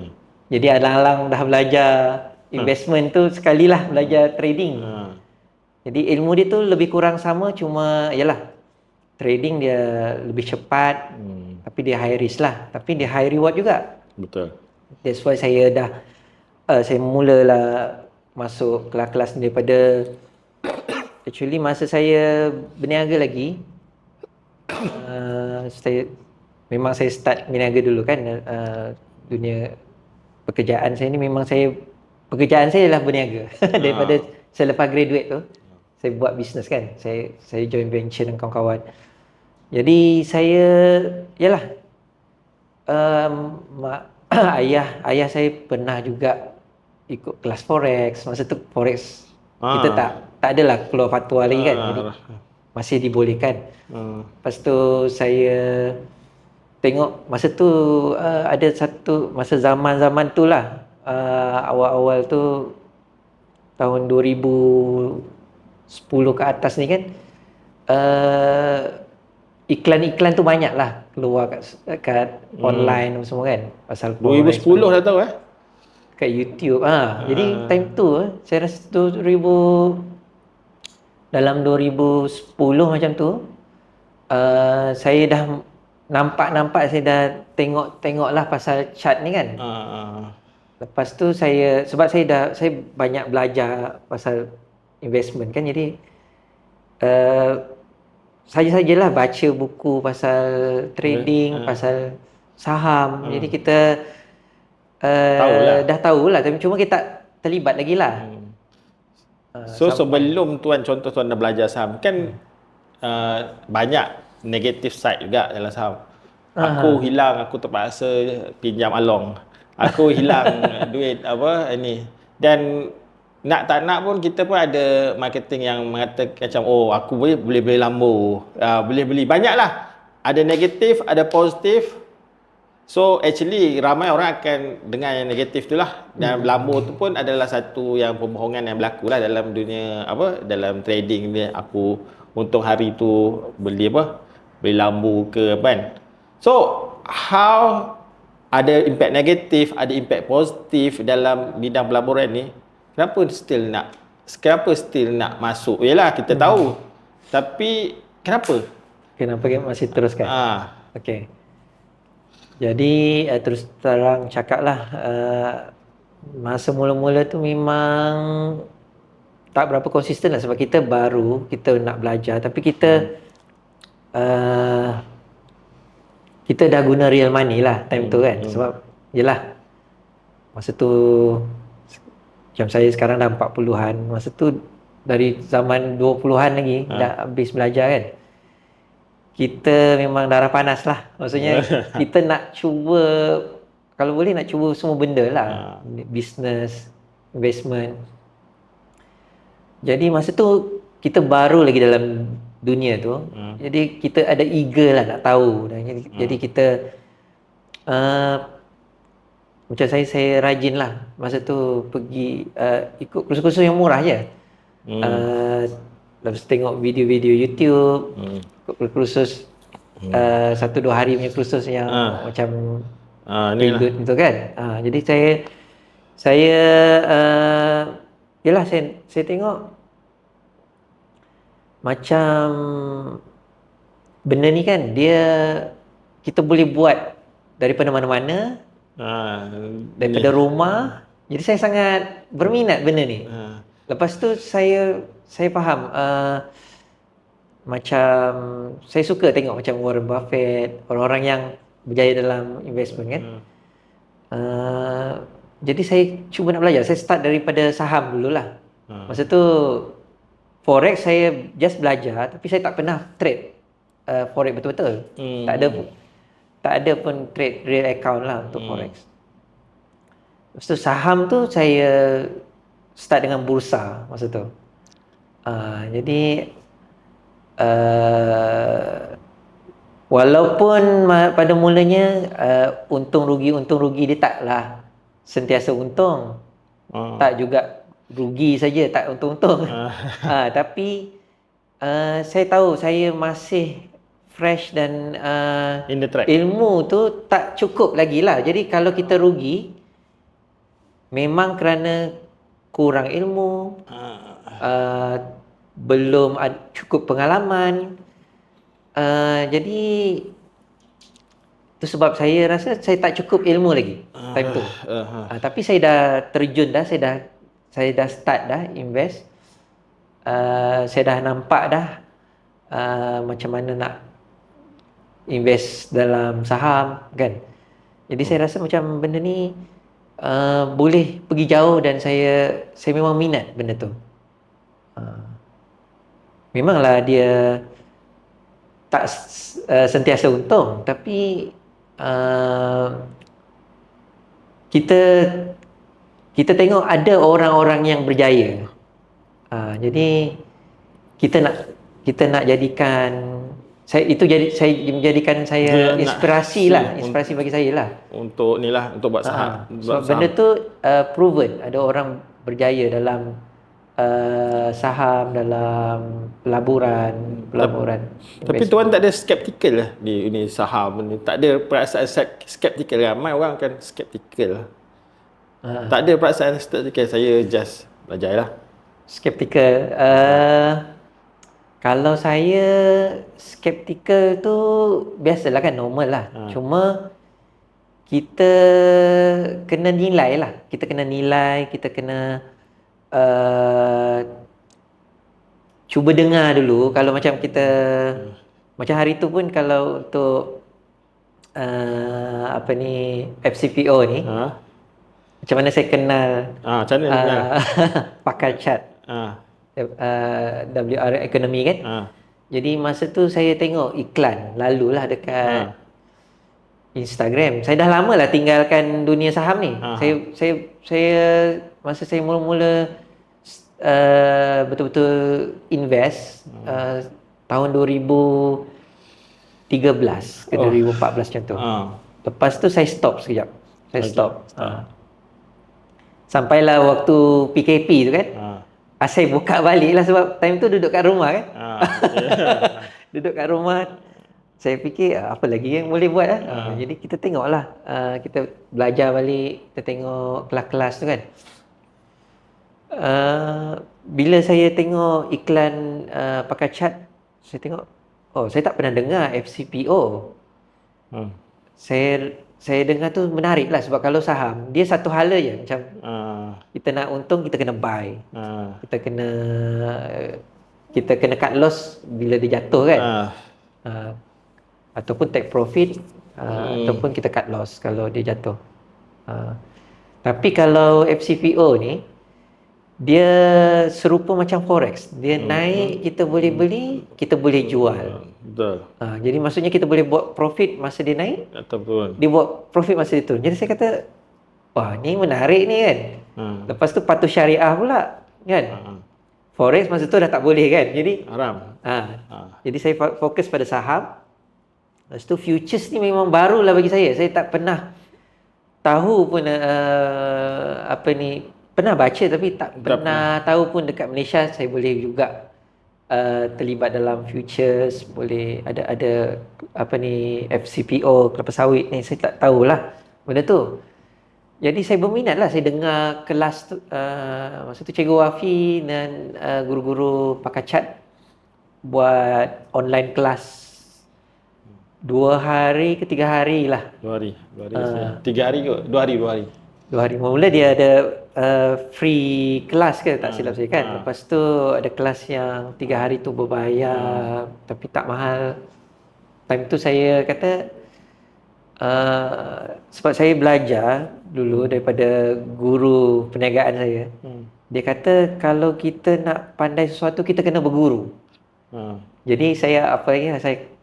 Jadi alang-alang dah belajar investment tu, sekalilah belajar trading. Jadi ilmu dia tu lebih kurang sama, cuma yalah trading dia lebih cepat, tapi dia high risk lah, tapi dia high reward juga. Betul. That's why saya saya mulalah masuk kelas-kelas ni daripada actually masa saya berniaga lagi. Saya start berniaga dulu kan. Dunia pekerjaan saya ni memang pekerjaan saya adalah berniaga. Daripada selepas graduate tu saya buat bisnes kan. Saya join venture dengan kawan-kawan. Jadi saya yalah ayah saya pernah juga ikut kelas forex. Masa tu forex kita tak adalah keluar fatwa lagi kan. Jadi masih dibolehkan. Lepas tu saya tengok masa tu ada satu masa zaman-zaman tu lah, awal-awal tu tahun 2010 ke atas ni kan, iklan-iklan tu banyak lah keluar kat online semua kan, pasal 2010 dah tahu kat YouTube. Jadi time tu saya rasa tu dalam 2010 macam tu, saya dah nampak saya dah tengok lah pasal chart ni kan. Lepas tu sebab saya banyak belajar pasal investment kan, jadi sajalah baca buku pasal trading, pasal saham. Jadi kita dah tahulah, tapi cuma kita tak terlibat lagi lah. So sebelum contoh tuan dah belajar saham kan, banyak negative side juga dalam saham. Aku hilang, aku terpaksa pinjam Along. Aku hilang duit ni. Dan nak tak nak pun kita pun ada marketing yang mengatakan macam, aku boleh beli Lambo, boleh beli banyaklah. Ada negatif, ada positif. So actually ramai orang akan dengar yang negatif tu lah. Dan Lambo tu pun adalah satu yang pembohongan yang berlaku lah dalam dunia dalam trading ni. Aku untung hari tu beli Lambo ke kan. So how ada impact negatif, ada impact positif dalam bidang pelaburan ni. Kenapa still nak masuk? Yalah kita tahu. Tapi kenapa masih teruskan? Okey. Jadi terus terang cakap lah, masa mula-mula tu memang tak berapa konsisten lah, sebab kita baru, kita nak belajar, tapi kita dah guna real money lah time tu kan. Sebab yelah masa tu macam saya sekarang dah 40-an, masa tu dari zaman 20-an lagi dah habis belajar kan. Kita memang darah panas lah. Maksudnya kita nak cuba, kalau boleh nak cuba semua benda lah. Business, investment. Jadi masa tu kita baru lagi dalam dunia tu. Jadi kita ada eager lah nak tahu. Jadi kita macam saya rajin lah. Masa tu pergi ikut kursus-kursus yang murah je. Lepas tengok video-video YouTube, kursus 1-2 hari punya kursus yang macam feel good gitu kan. Jadi saya yalah saya tengok macam benda ni kan, kita boleh buat daripada mana-mana, daripada rumah. Jadi saya sangat berminat benda ni. Lepas tu saya faham, macam saya suka tengok macam Warren Buffett, orang-orang yang berjaya dalam investment kan. Jadi saya cuba nak belajar. Saya start daripada saham dululah. Masa tu forex saya just belajar, tapi saya tak pernah trade forex betul-betul. Tak ada pun trade real account lah untuk forex. Lepas tu saham tu saya start dengan bursa masa tu. Jadi walaupun pada mulanya untung rugi dia taklah sentiasa untung. Tak juga rugi saja, tak untung-untung. Tapi saya tahu saya masih fresh dan ilmu tu tak cukup lagi lah. Jadi kalau kita rugi memang kerana kurang ilmu, belum cukup pengalaman. Jadi itu sebab saya rasa saya tak cukup ilmu lagi time tu. Tapi saya dah terjun dah, saya dah start dah invest. Saya dah nampak dah macam mana nak invest dalam saham kan. Jadi saya rasa macam benda ni boleh pergi jauh, dan saya memang minat benda tu. Memanglah dia tak sentiasa untung, tapi kita kita tengok ada orang-orang yang berjaya. Jadi kita nak jadikan saya menjadikan saya Dia nak inspirasi lah, inspirasi bagi saya lah. Untuk ni lah, untuk buat saham. So benda tu proven, ada orang berjaya dalam saham, dalam pelaburan. Tapi tuan tak ada skeptikal lah di ini saham ni. Tak ada perasaan skeptikal. Ramai orang kan skeptikal. Tak ada perasaan skeptikal. Saya just belajar lah. Skeptikal. Kalau saya skeptikal tu biasalah kan, normal lah. Cuma kita kena nilai lah. Kita kena cuba dengar dulu. Kalau macam kita macam hari tu pun, kalau untuk FCPO ni, macam mana saya kenal macam mana kenal? pakar chart WR Economy kan. Jadi masa tu saya tengok iklan lalulah dekat Instagram. Saya dah lama lah tinggalkan dunia saham ni. Saya masa saya mula-mula betul-betul invest tahun 2013 ke 2014 macam tu. Lepas tu saya stop sekejap. Sampailah waktu PKP tu kan. Saya buka balik lah, sebab time tu duduk kat rumah kan. Duduk kat rumah, saya fikir apa lagi yang boleh buat lah. Jadi kita tengok lah, kita belajar balik, kita tengok kelas-kelas tu kan. Bila saya tengok iklan pakar chart, saya tengok, saya tak pernah dengar FCPO. Saya dengar tu menarik lah, sebab kalau saham dia satu hala je, macam kita nak untung kita kena buy, kita kena cut loss bila dia jatuh kan, ataupun take profit, ataupun kita cut loss kalau dia jatuh. Tapi kalau FCPO ni dia serupa macam forex, dia naik kita boleh beli, kita boleh jual. Betul. Jadi maksudnya kita boleh buat profit masa dia naik, ataupun dia buat profit masa dia turun. Jadi saya kata, wah ni menarik ni kan. Lepas tu patuh syariah pula kan. Forex masa tu dah tak boleh kan, jadi haram. Jadi saya fokus pada saham. Lepas tu futures ni memang barulah bagi saya. Saya tak pernah tahu pun pernah baca tapi tak pernah tahu pun dekat Malaysia saya boleh juga terlibat dalam futures, boleh ada FCPO kelapa sawit ni, saya tak tahulah benda tu. Jadi saya berminat lah, saya dengar kelas tu, masa tu Cikgu Wafi dan guru-guru pakar chart buat online kelas 2 hari ke 3 hari lah. 2 hari. 3 hari ke? 2 hari. 2 hari. Mula dia ada free kelas ke, tak silap saya kan. Lepas tu ada kelas yang 3 hari tu berbayar, tapi tak mahal. Time tu saya kata, sebab saya belajar dulu daripada guru perniagaan saya. Dia kata kalau kita nak pandai sesuatu, kita kena berguru. Jadi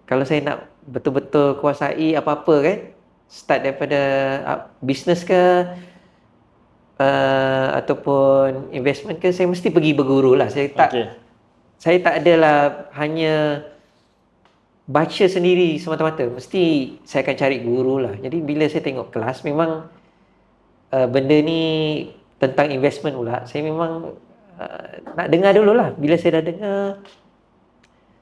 kalau saya nak betul-betul kuasai apa-apa kan, start daripada bisnes ke ataupun investment ke, saya mesti pergi berguru lah. Saya tak adalah hanya baca sendiri semata-mata, mesti saya akan cari guru lah. Jadi bila saya tengok kelas, memang benda ni tentang investment pula, saya memang nak dengar dulu lah. Bila saya dah dengar,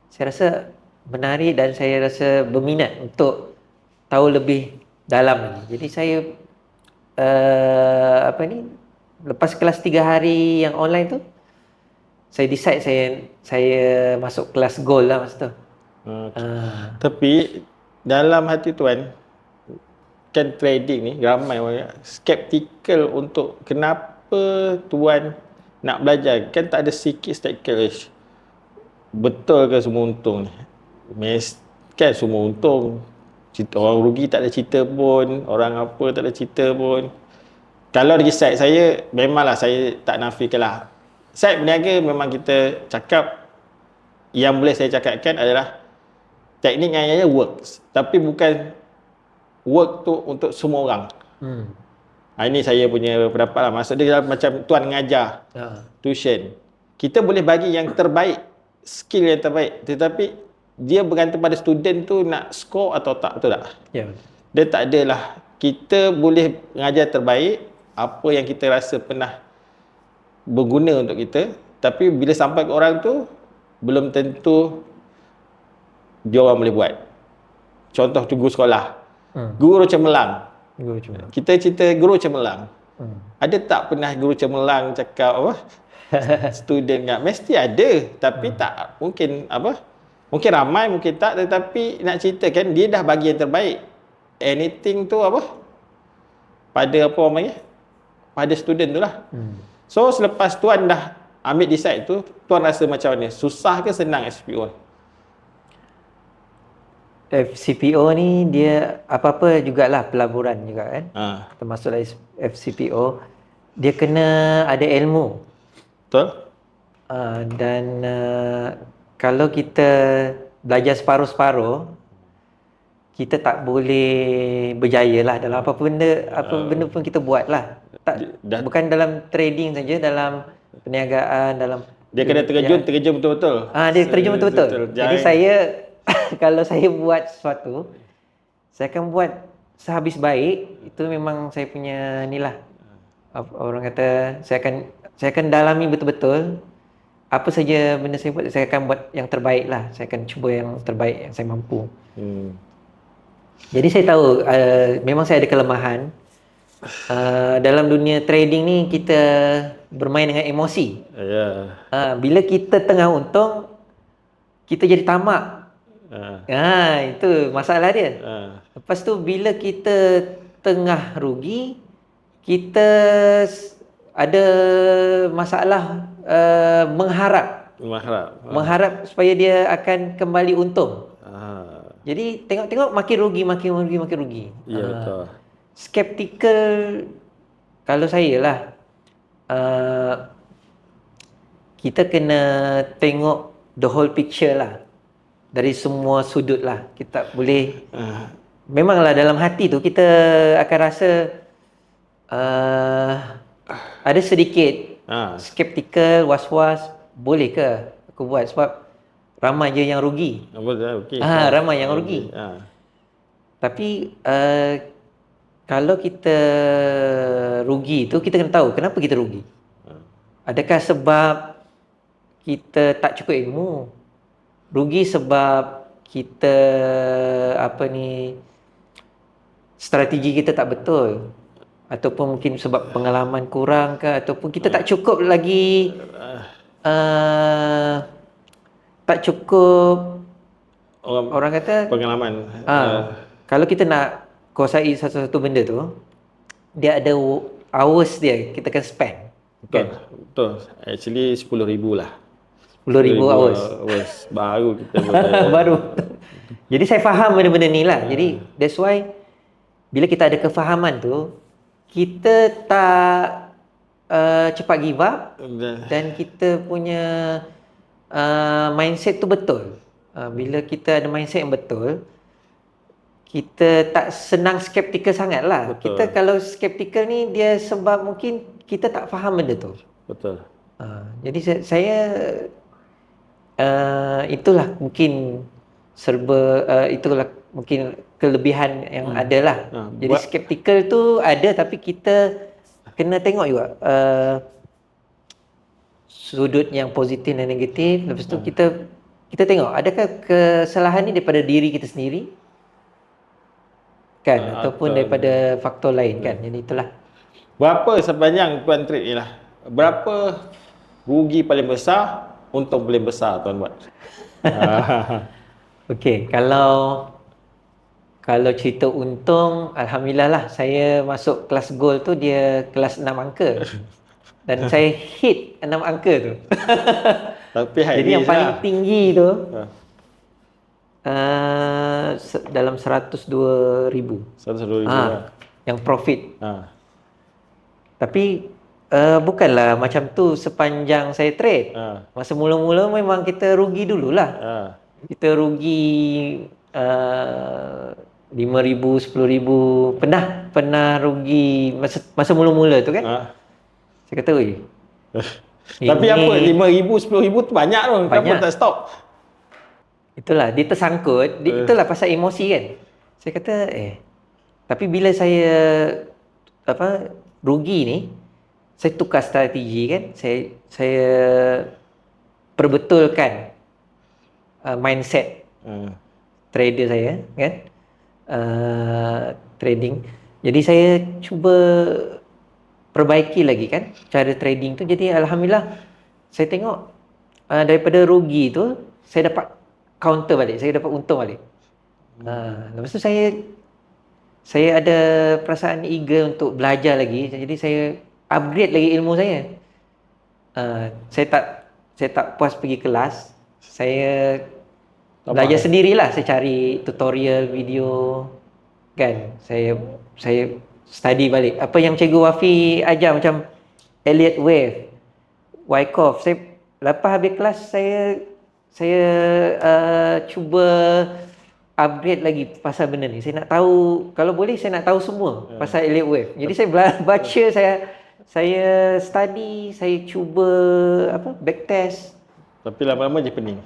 saya rasa menarik dan saya rasa berminat untuk tahu lebih dalam lagi. Jadi saya lepas kelas 3 hari yang online tu, saya decide saya masuk kelas gold lah masa tu. Tapi dalam hati tuan, kan trading ni ramai orang skeptikal untuk kenapa tuan nak belajar. Kan tak ada sikit skeptikal, betul ke semua untung ni? Kan semua untung, orang rugi tak ada cerita pun, orang apa tak ada cerita pun. Kalau dari side saya, memanglah saya tak nafikan lah Side berniaga memang kita cakap, yang boleh saya cakapkan adalah teknik yang works, tapi bukan work tu untuk semua orang. Ini saya punya pendapat lah. Maksud dia macam tuan mengajar tuition, kita boleh bagi yang terbaik, skill yang terbaik, tetapi dia bergantung pada student tu nak score atau tak, betul tak? Ya. Dia tak adalah, kita boleh mengajar terbaik apa yang kita rasa pernah berguna untuk kita, tapi bila sampai ke orang tu belum tentu dia orang boleh buat. Contoh tu guru sekolah, guru cemerlang. Kita cerita guru cemerlang. Ada tak pernah guru cemerlang cakap apa? Student tak mesti ada, tapi tak mungkin apa? Mungkin ramai, mungkin tak, tetapi nak ceritakan dia dah bagi yang terbaik. Anything tu apa? Pada apa orang panggil? Pada student tu lah. So selepas tuan dah ambil decide tu, tuan rasa macam mana? Susah ke senang FCPO? FCPO ni dia apa-apa jugalah pelaburan juga kan. Termasuk dari FCPO, dia kena ada ilmu. Betul? Dan kalau kita belajar separuh-separuh, kita tak boleh berjaya lah dalam apa benda pun kita buat lah. Bukan dalam trading saja, dalam perniagaan, dalam dia kena terjun betul-betul. Dia terjun betul-betul. Jadi saya kalau saya buat sesuatu, saya akan buat sehabis baik. Itu memang saya punya ni lah. Orang kata saya akan dalami betul-betul. Apa saja benda saya buat, saya akan buat yang terbaik lah. Saya akan cuba yang terbaik yang saya mampu. Jadi saya tahu memang saya ada kelemahan. Dalam dunia trading ni kita bermain dengan emosi. Bila kita tengah untung, kita jadi tamak. Itu masalah dia. Lepas tu bila kita tengah rugi, kita ada masalah mengharap supaya dia akan kembali untung. Jadi tengok makin rugi. Ya, betul. Skeptical kalau saya lah, kita kena tengok the whole picture lah, dari semua sudut lah. Kita tak boleh memanglah dalam hati tu kita akan rasa ada sedikit skeptical, was-was, boleh ke aku buat sebab ramai je yang rugi. Ramai yang rugi. Tapi kalau kita rugi tu, kita kena tahu kenapa kita rugi. Adakah sebab kita tak cukup ilmu? Rugi sebab kita strategi kita tak betul, ataupun mungkin sebab pengalaman kurang ke, ataupun kita tak cukup lagi tak cukup orang kata pengalaman. Kalau kita nak kuasai satu-satu benda tu, dia ada hours dia kita akan spend. Betul. Actually 10,000 lah. 10,000 hours. Baru kita boleh. Baru. Jadi saya faham benda-benda ni lah. Jadi that's why bila kita ada kefahaman tu, kita tak cepat give up, dan kita punya mindset tu betul. Bila kita ada mindset yang betul, kita tak senang skeptikal sangat lah. Kita kalau skeptikal ni dia sebab mungkin kita tak faham benda tu. Betul. Jadi saya itulah mungkin itulah mungkin kelebihan yang ada lah. Jadi skeptikal tu ada, tapi kita kena tengok juga sudut yang positif dan negatif. Lepas tu kita tengok adakah kesalahan ni daripada diri kita sendiri kan, ataupun daripada faktor lain kan. Jadi itulah. Berapa sepanjang tuan trade ni lah, berapa rugi paling besar, untung paling besar tuan buat? Okey, kalau cerita untung, alhamdulillah lah, saya masuk kelas gold tu dia kelas 6 angka. Dan saya hit 6 angka tu. Tapi jadi yang paling tinggi tu dalam 102,000. 102,000 lah. Yang profit. Tapi Bukanlah macam tu sepanjang saya trade. Masa mula-mula memang kita rugi dululah. Kita rugi 5,000, 10,000. Pernah rugi masa mula-mula tu kan. Saya kata, "Oi. Tapi apa 5,000, 10,000 tu banyak tu. Kenapa tak stop?" Itulah dia tersangkut. Itulah pasal emosi kan. Saya kata, tapi bila saya rugi ni, saya tukar strategi kan. Saya perbetulkan mindset trader saya kan. Trading. Jadi saya cuba perbaiki lagi kan cara trading tu. Jadi alhamdulillah saya tengok daripada rugi tu saya dapat counter balik, saya dapat untung balik. Lepas tu saya ada perasaan eager untuk belajar lagi. Jadi saya upgrade lagi ilmu saya. Saya tak puas pergi kelas. Saya belajar sendirilah. Saya cari tutorial video kan. Saya study balik apa yang Cikgu Wafi ajar, macam Elliott Wave, Wyckoff. Saya lepas habis kelas saya cuba upgrade lagi pasal benda ni. Saya nak tahu, kalau boleh saya nak tahu semua pasal Elliott Wave. Jadi saya baca, saya study, saya cuba backtest. Tapi lama-lama je pening.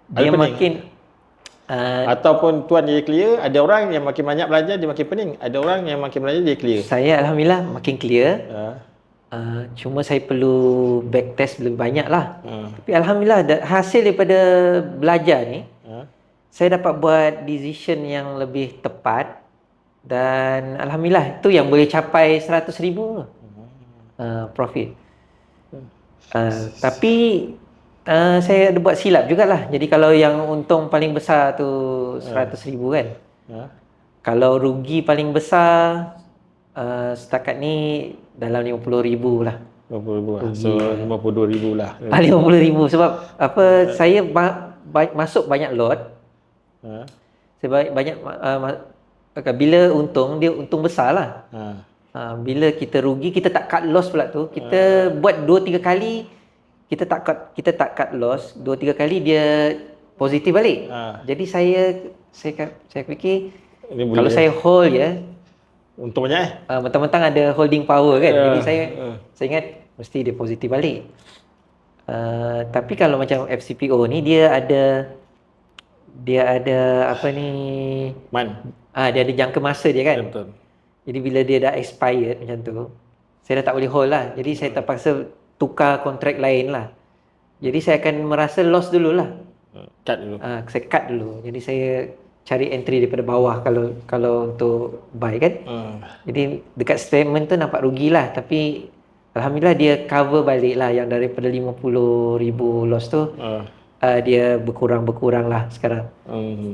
Dia makin ataupun tuan dia clear, ada orang yang makin banyak belajar dia makin pening. Ada orang yang makin belajar dia clear. Saya alhamdulillah makin clear. Cuma saya perlu backtest lebih banyak lah. Tapi alhamdulillah hasil daripada belajar ni, saya dapat buat decision yang lebih tepat. Dan alhamdulillah itu yang boleh capai 100,000 profit. Tapi saya ada buat silap jugalah. Jadi kalau yang untung paling besar tu 100,000 kan. Kalau rugi paling besar setakat ni dalam 50,000 lah. 50,000 lah. So 52,000 lah. 50,000 sebab saya masuk banyak lot. Saya banyak bila untung, dia untung besar lah. Bila kita rugi, kita tak cut loss pula tu. Kita buat 2-3 kali kita tak cut loss, 2-3 kali dia positif balik. Jadi saya fikir kalau saya hold untung banyak mentang-mentang ada holding power kan. Jadi saya ingat mesti dia positif balik. Tapi kalau macam FCPO ni dia ada apa ni, dia ada jangka masa dia kan. Betul. Jadi bila dia dah expired macam tu, saya dah tak boleh hold lah. Jadi saya terpaksa tukar kontrak lain lah. Jadi saya akan merasa loss dululah. Cut dulu. Saya cut dulu. Jadi saya cari entry daripada bawah kalau untuk buy kan. Jadi dekat statement tu nampak rugilah, tapi alhamdulillah dia cover balik lah yang daripada 50,000 loss tu. Dia berkurang lah sekarang.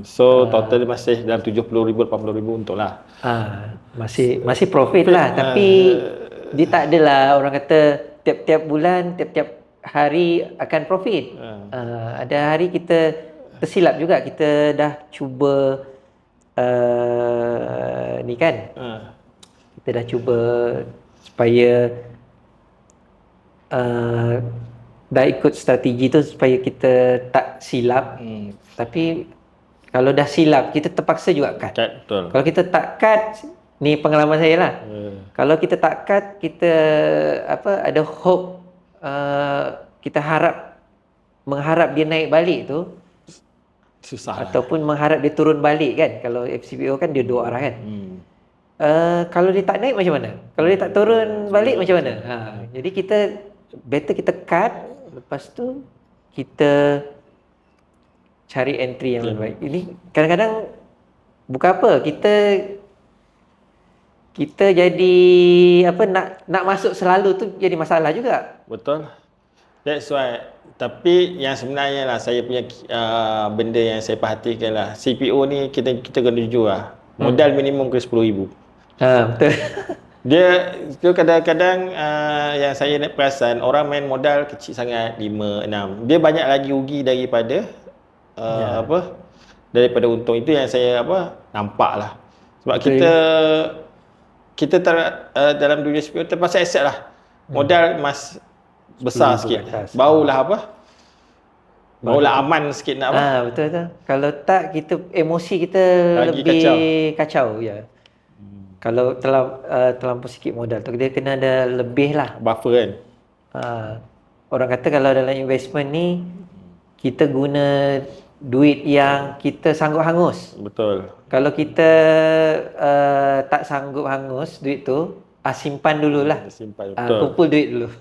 So total masih dalam 70,000, 80,000 untuk lah. Masih profit lah. Tapi dia tak adalah orang kata tiap-tiap bulan, tiap-tiap hari akan profit. Ada hari kita tersilap juga. Kita dah cuba ni kan. Kita dah cuba supaya dah ikut strategi tu supaya kita tak silap. Tapi kalau dah silap, kita terpaksa juga cut. Betul. Kalau kita tak cut, ni pengalaman saya lah. Kalau kita tak cut, kita ada hope, kita mengharap dia naik balik tu susah. Ataupun mengharap dia turun balik kan. Kalau FCPO kan dia dua arah kan. Kalau dia tak naik macam mana? Kalau dia tak turun balik macam mana? Jadi kita better kita cut. Lepas tu kita cari entry yang lebih baik. Ini kadang-kadang bukan apa, kita jadi nak masuk selalu tu jadi masalah juga. Betul. That's why. Tapi yang sebenarnya lah saya punya benda yang saya perhatikan lah, CPO ni kita kena jujur lah. Modal minimum ke 10,000. Betul. Dia kadang-kadang yang saya nak perasan, orang main modal kecil sangat, 5, 6. Dia banyak lagi rugi daripada daripada untung. Itu yang saya nampak lah. Sebab kita dalam dunia CPO terpaksa accept lah. modal besar 10,000 sikit. ke atas. Barulah apa? Barulah aman sikit nak apa? Betul. Kalau tak, kita emosi kita Lagi lebih kacau ya. Kalau terlampau sikit modal tu, dia kena ada lebih lah. Buffer kan? Orang kata kalau dalam investment ni, kita guna duit yang kita sanggup hangus. Betul. Kalau kita tak sanggup hangus duit tu, simpan dululah. Simpan, betul. Kumpul duit dulu.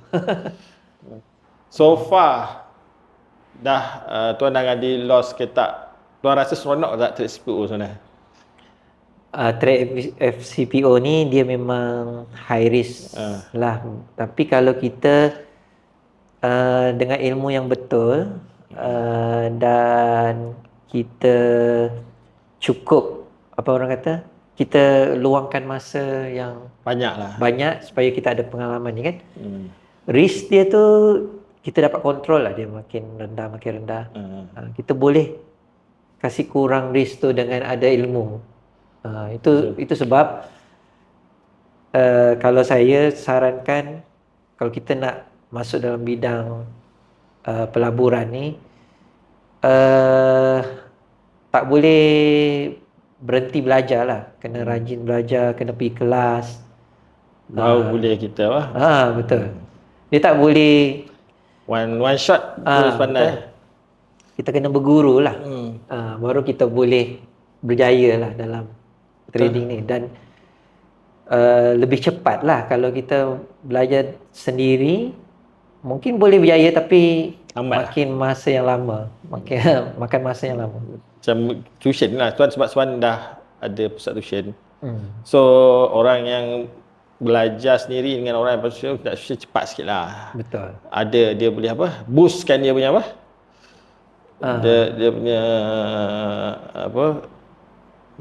So far dah tuan dah ngadi loss ke tak? Tuan rasa seronok tak trade CPO sebenarnya? Trade FCPO ni dia memang high risk lah. Tapi kalau kita dengan ilmu yang betul dan kita cukup, apa orang kata, kita luangkan masa yang banyak supaya kita ada pengalaman ni kan. Risk dia tu kita dapat kontrol lah, dia makin rendah. Kita boleh kasih kurang risk tu dengan ada ilmu. Itu sebab kalau saya sarankan, kalau kita nak masuk dalam bidang pelaburan ni, tak boleh berhenti belajar lah. Kena rajin belajar, kena pergi kelas. Baru boleh kita apa? Betul. Dia tak boleh one shot terus pandai. Betul. Kita kena berguru lah. Baru kita boleh berjaya lah dalam trading ni. Dan lebih cepat lah kalau kita belajar sendiri. Mungkin boleh berjaya tapi makin masa yang lama. Makan masa yang lama. Macam tuition lah. Tuan sebab Tuan dah ada pusat tuition. So orang yang belajar sendiri dengan orang yang pasal cepat sikit lah. Betul. Ada dia boleh apa? Boostkan dia punya apa? Dia punya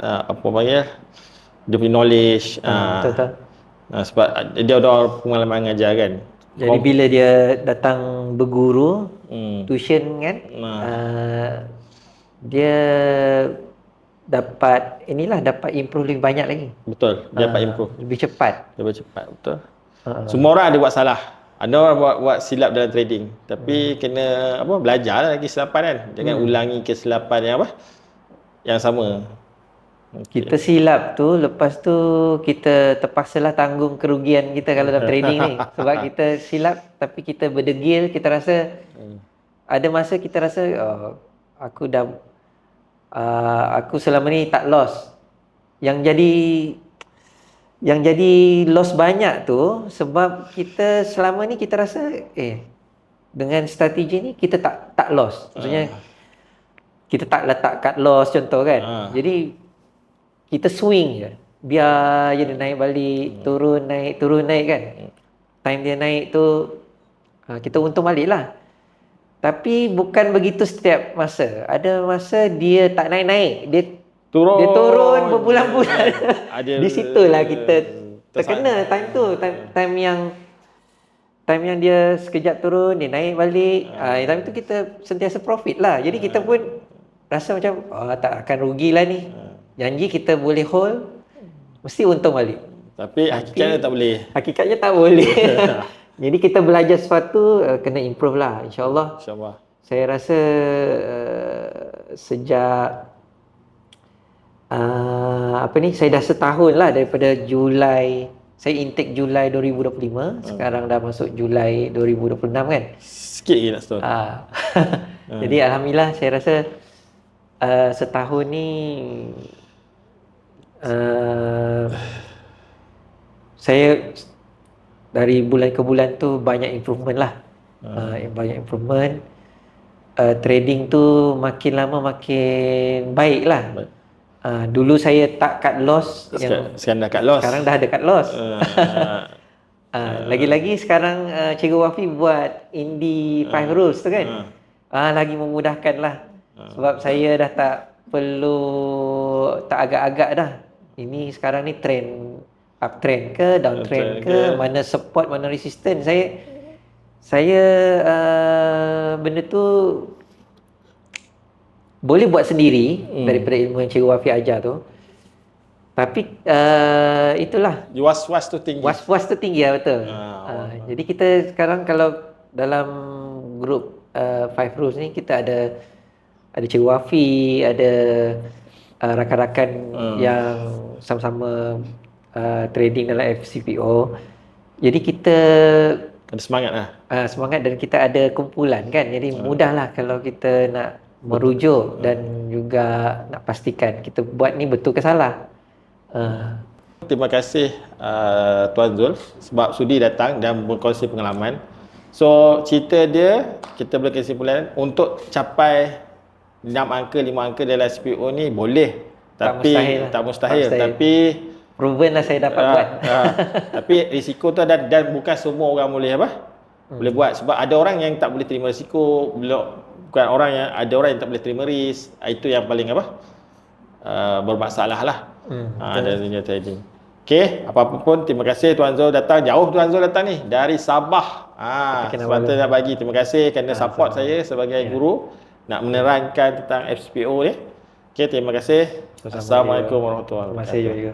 apa panggil? Dia punya knowledge. Betul. Sebab dia ada pengalaman mengajar kan. Jadi bila dia datang berguru, tuition kan, dia dapat improve lebih banyak lagi. Betul, dia dapat improve. Lebih cepat, betul. Semua orang ada buat salah. Ada orang buat silap dalam trading. Tapi kena belajar lagi kesilapan kan. Jangan ulangi kesilapan yang sama. Kita silap tu, lepas tu kita terpaksalah tanggung kerugian kita kalau dalam trading ni. Sebab kita silap tapi kita berdegil, kita rasa ada masa kita rasa aku selama ni tak loss. Yang jadi loss banyak tu sebab kita selama ni kita rasa dengan strategi ni kita tak loss. Maksudnya kita tak letak cut loss contoh kan. Jadi kita swing je. Biar je dia naik balik, turun naik kan. Time dia naik tu kita untung balik lah. Tapi bukan begitu setiap masa. Ada masa dia tak naik-naik, dia turun berbulan-bulan. Di situlah kita terkena time tu, time yang dia sekejap turun, dia naik balik. Time tu kita sentiasa profit lah. Jadi kita pun rasa macam tak akan rugilah ni. Janji kita boleh hold, mesti untung balik. Tapi hakikatnya tak boleh. Hakikatnya tak boleh. Jadi kita belajar sesuatu, kena improve lah, insyaAllah. Saya rasa sejak saya dah setahun lah daripada Julai. Saya intake Julai 2025, sekarang dah masuk Julai 2026 kan. Sikit lagi nak setahun. Jadi alhamdulillah saya rasa setahun ni saya dari bulan ke bulan tu banyak improvement lah. Banyak improvement. Trading tu makin lama makin baik lah. Dulu saya tak cut loss. Sekarang dah cut loss. Sekarang dah ada cut loss. Lagi-lagi sekarang Cikgu Wafi buat Indy 5 Rules tu kan. Lagi memudahkan lah. Sebab saya dah tak perlu tak agak-agak dah. Ini sekarang ni trend uptrend ke downtrend ke, mana support mana resistance. Saya benda tu boleh buat sendiri daripada ilmu yang Cikgu Wafi ajar tu. Tapi itulah was-was tu tinggi. Was-was tu tinggi lah, betul. Jadi kita sekarang kalau dalam grup 5 Rules ni kita ada Cikgu Wafi, ada rakan-rakan yang sama-sama trading dalam FCPO. Jadi kita ada semangat lah. Semangat, dan kita ada kumpulan kan. Jadi mudahlah kalau kita nak merujuk dan juga nak pastikan kita buat ni betul ke salah. Terima kasih Tuan Zul sebab sudi datang dan berkongsi pengalaman. So cerita dia kita boleh kesimpulan untuk capai 6 angka 5 angka dalam SPO ni boleh, tapi tak mustahil. Tapi proven lah saya dapat buat. Tapi risiko tu ada, dan bukan semua orang boleh boleh buat, sebab ada orang yang tak boleh terima risiko, bukan ada orang yang tak boleh terima risk. Itu yang paling bermasalah lah dalam dunia trading. Okey, apa pun terima kasih Tuan Zul datang. Jauh Tuan Zul datang ni dari Sabah. Sebab tu nak bagi terima kasih kerana support saya sebagai guru nak menerangkan tentang FCPO ni. Okey, terima kasih. Assalamualaikum warahmatullahi wabarakatuh. Terima kasih juga.